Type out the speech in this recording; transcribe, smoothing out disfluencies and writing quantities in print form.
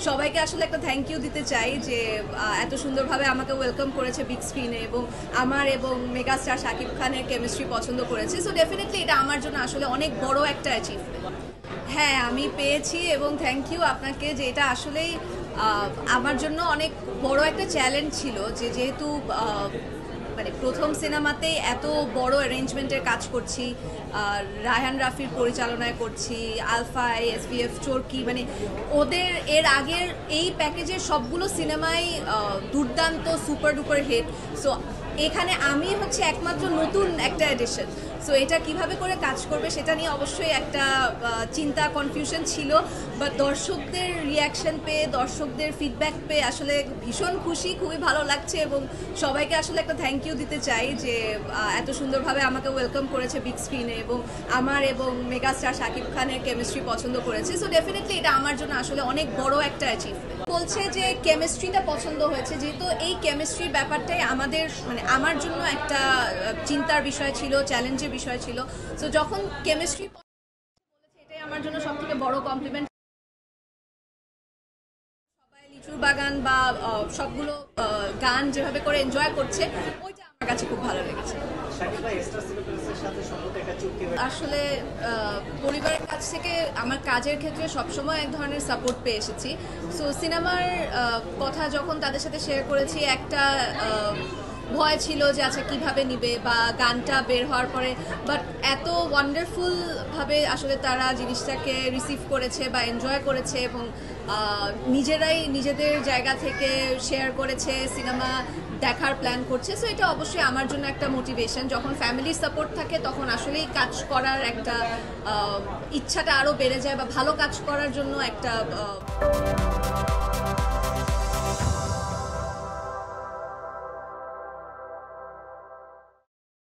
সবাইকে আসলে একটা থ্যাংক ইউ দিতে চাই যে এত সুন্দরভাবে আমাকে ওয়েলকাম করেছে বিগ স্ক্রিনে এবং আমার এবং মেগাস্টার শাকিব খানের কেমিস্ট্রি পছন্দ করেছে। সো ডেফিনেটলি এটা আমার জন্য আসলে অনেক বড় একটা অ্যাচিভমেন্ট। হ্যাঁ, আমি পেয়েছি এবং থ্যাংক ইউ আপনাকে, যে এটা আসলেই আমার জন্য অনেক বড় একটা চ্যালেঞ্জ ছিল, যে যেহেতু মানে প্রথম সিনেমাতেই এত বড় অ্যারেঞ্জমেন্টের কাজ করছি, রায়হান রাফির পরিচালনায় করছি, আলফা, এসবিএফ, চরকি, মানে ওদের এর আগের এই প্যাকেজের সবগুলো সিনেমাই দুর্দান্ত সুপার ডুপার হিট। সো এখানে আমি হচ্ছে একমাত্র নতুন একটা এডিশন। সো এটা কিভাবে করে কাজ করবে সেটা নিয়ে অবশ্যই একটা চিন্তা, কনফিউশন ছিল, বা দর্শকদের রিয়াকশন পেয়ে, দর্শকদের ফিডব্যাক পেয়ে আসলে ভীষণ খুশি, খুবই ভালো লাগছে এবং সবাইকে আসলে একটা থ্যাংক ইউ দিতে চাই যে এত সুন্দরভাবে আমাকে ওয়েলকাম করেছে বিগ স্ক্রিনে এবং আমার এবং মেগাস্টার শাকিব খানের কেমিস্ট্রি পছন্দ করেছে। সো ডেফিনেটলি এটা আমার জন্য আসলে অনেক বড় একটা অ্যাচিভমেন্ট। বলছে যে কেমিস্ট্রিটা পছন্দ হয়েছে, যেহেতু এই কেমিস্ট্রির ব্যাপারটাই আমাদের মানে আমার জন্য একটা চিন্তার বিষয় ছিল, চ্যালেঞ্জের বিষয় ছিল। সো যখন কেমিস্ট্রি বলেছে, এটাই আমার জন্য সবথেকে বড় কমপ্লিমেন্ট। সবাই লিচুর বাগান বা সবগুলো গান যেভাবে করে এনজয় করছে, ওইটা আমার কাছে খুব ভালো লেগেছে। আসলে পরিবারের কাছ থেকে আমার কাজের ক্ষেত্রে সবসময় এক ধরনের সাপোর্ট পেয়ে এসেছি। সো সিনেমার কথা যখন তাদের সাথে শেয়ার করেছি, একটা ভয় ছিল যে আচ্ছা কিভাবে নিবে, বা গানটা বের হওয়ার পরে, বাট এত ওয়ান্ডারফুল ভাবে আসলে তারা জিনিসটাকে রিসিভ করেছে বা এনজয় করেছে এবং নিজেরাই নিজেদের জায়গা থেকে শেয়ার করেছে, সিনেমা দেখার প্ল্যান করছে। সো এটা অবশ্যই আমার জন্য একটা মোটিভেশন। যখন ফ্যামিলির সাপোর্ট থাকে তখন আসলেই কাজ করার একটা ইচ্ছাটা আরও বেড়ে যায়, বা ভালো কাজ করার জন্য একটা